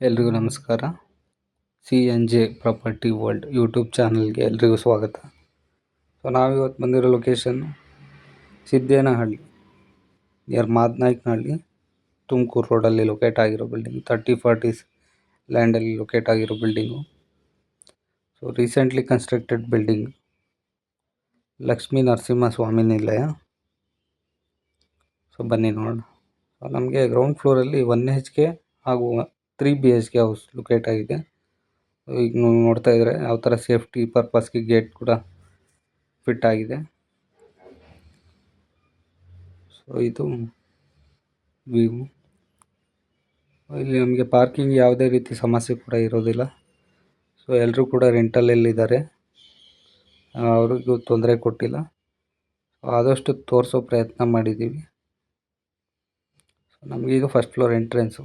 ಎಲ್ರಿಗೂ ನಮಸ್ಕಾರ. CNJ property world YouTube ಚಾನಲ್ಗೆ ಎಲ್ರಿಗೂ ಸ್ವಾಗತ. ನಾವಿವತ್ತು ಬಂದಿರೋ ಲೊಕೇಶನ್ ಸಿದ್ದೇನಹಳ್ಳಿ ನಿಯರ್ ಮಾದನಾಯಕನಹಳ್ಳಿ, ತುಮಕೂರು ರೋಡಲ್ಲಿ ಲೊಕೇಟ್ ಆಗಿರೋ ಬಿಲ್ಡಿಂಗ್. 30-40 ಲ್ಯಾಂಡಲ್ಲಿ ಲೊಕೇಟ್ ಆಗಿರೋ building. Recently constructed building, Lakshmi Narasimha Swamy Nilaya. ಬನ್ನಿ ನೋಡೋಣ. ನಮಗೆ ಗ್ರೌಂಡ್ ಫ್ಲೋರಲ್ಲಿ 1 HK ಹಾಗೂ 3 BHK ಹೌಸ್ ಲೊಕೇಟ್ ಆಗಿದೆ. ಈಗ ನೀವು ನೋಡ್ತಾ ಇದ್ರೆ ಯಾವ ಥರ ಸೇಫ್ಟಿ ಪರ್ಪಸ್ಗೆ ಗೇಟ್ ಕೂಡ ಫಿಟ್ ಆಗಿದೆ. ಇದು ವ್ಯೂ. ಇಲ್ಲಿ ನಮಗೆ ಪಾರ್ಕಿಂಗ್ ಯಾವುದೇ ರೀತಿ ಸಮಸ್ಯೆ ಕೂಡ ಇರೋದಿಲ್ಲ. ಎಲ್ಲರೂ ಕೂಡ ರೆಂಟಲ್ಲಲ್ಲಿದ್ದಾರೆ, ಅವ್ರಿಗೂ ತೊಂದರೆ ಕೊಟ್ಟಿಲ್ಲ. ಆದಷ್ಟು ತೋರಿಸೋ ಪ್ರಯತ್ನ ಮಾಡಿದ್ದೀವಿ. ನಮಗೀಗ ಫಸ್ಟ್ ಫ್ಲೋರ್ ಎಂಟ್ರೆನ್ಸು.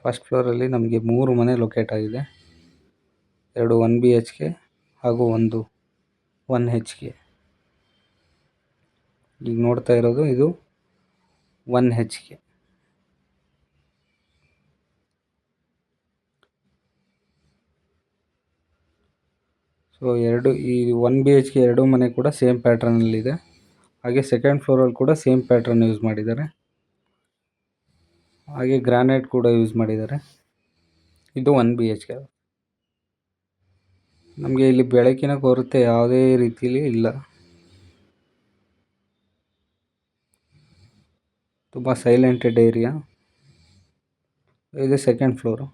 ಫಸ್ಟ್ ಫ್ಲೋರಲ್ಲಿ ನಮಗೆ 3 ಮನೆ ಲೊಕೇಟ್ ಆಗಿದೆ. 2 1 BHK ಹಾಗೂ 1 1 HK. ಈಗ ನೋಡ್ತಾ ಇರೋದು ಇದು 1 HK. ಈ 1 BHK 2 ಮನೆ ಕೂಡ ಸೇಮ್ ಪ್ಯಾಟ್ರನ್ನಲ್ಲಿದೆ. ಹಾಗೆ ಸೆಕೆಂಡ್ ಫ್ಲೋರಲ್ಲಿ ಕೂಡ ಸೇಮ್ ಪ್ಯಾಟ್ರನ್ ಯೂಸ್ ಮಾಡಿದ್ದಾರೆ. ಹಾಗೆ ಗ್ರಾನೈಟ್ ಕೂಡ ಯೂಸ್ ಮಾಡಿದ್ದಾರೆ. ಇದು 1 BHK. ನಮಗೆ ಇಲ್ಲಿ ಬೆಳಕಿನ ಕೊರತೆ ಯಾವುದೇ ರೀತಿಯಲ್ಲಿ ಇಲ್ಲ. ತುಂಬ ಸೈಲೆಂಟೆಡ್ ಏರಿಯಾ. ಇದು ಸೆಕೆಂಡ್ ಫ್ಲೋರು.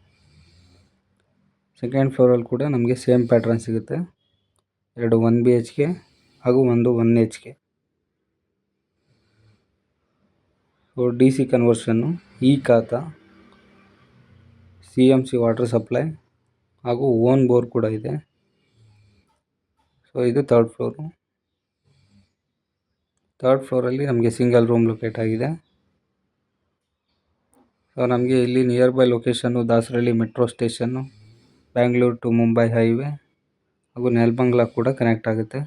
ಸೆಕೆಂಡ್ ಫ್ಲೋರಲ್ಲಿ ಕೂಡ ನಮಗೆ ಸೇಮ್ ಪ್ಯಾಟ್ರನ್ ಸಿಗುತ್ತೆ. 2 1 BHK ಹಾಗೂ 1 1 HK. DC ಕನ್ವರ್ಷನ್ನು, ಖಾತಾ, CMC ವಾಟರ್ ಸಪ್ಲೈ ಹಾಗೂ ಓನ್ ಬೋರ್ ಕೂಡ ಇದೆ. ಇದು ಥರ್ಡ್ ಫ್ಲೋರು. ಥರ್ಡ್ ಫ್ಲೋರಲ್ಲಿ ನಮಗೆ ಸಿಂಗಲ್ ರೂಮ್ ಲೊಕೇಟ್ ಆಗಿದೆ. ನಮಗೆ ಇಲ್ಲಿ nearby location Dasarahalli metro station, Bangalore to Mumbai highway ಹಾಗೂ ನೆಲಮಂಗಲ ಕೂಡ ಕನೆಕ್ಟ್ ಆಗುತ್ತೆ.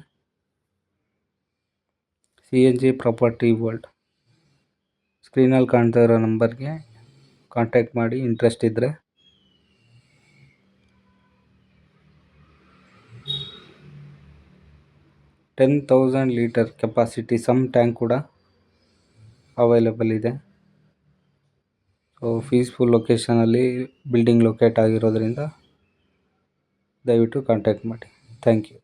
CNJ property world. ಸ್ಕ್ರೀನಲ್ಲಿ ಕಾಣ್ತಾ ಇರೋ ನಂಬರ್ಗೆ ಕಾಂಟ್ಯಾಕ್ಟ್ ಮಾಡಿ ಇಂಟ್ರೆಸ್ಟ್ ಇದ್ದರೆ. $10,000 ಲೀಟರ್ ಕೆಪಾಸಿಟಿ ಸಮ್ ಟ್ಯಾಂಕ್ ಕೂಡ ಅವೈಲೇಬಲ್ ಇದೆ. ಪೀಸ್ಫುಲ್ ಲೊಕೇಶನಲ್ಲಿ ಬಿಲ್ಡಿಂಗ್ ಲೊಕೇಟ್ ಆಗಿರೋದ್ರಿಂದ ದಯವಿಟ್ಟು ಕಾಂಟ್ಯಾಕ್ಟ್ ಮಾಡಿ. Thank you.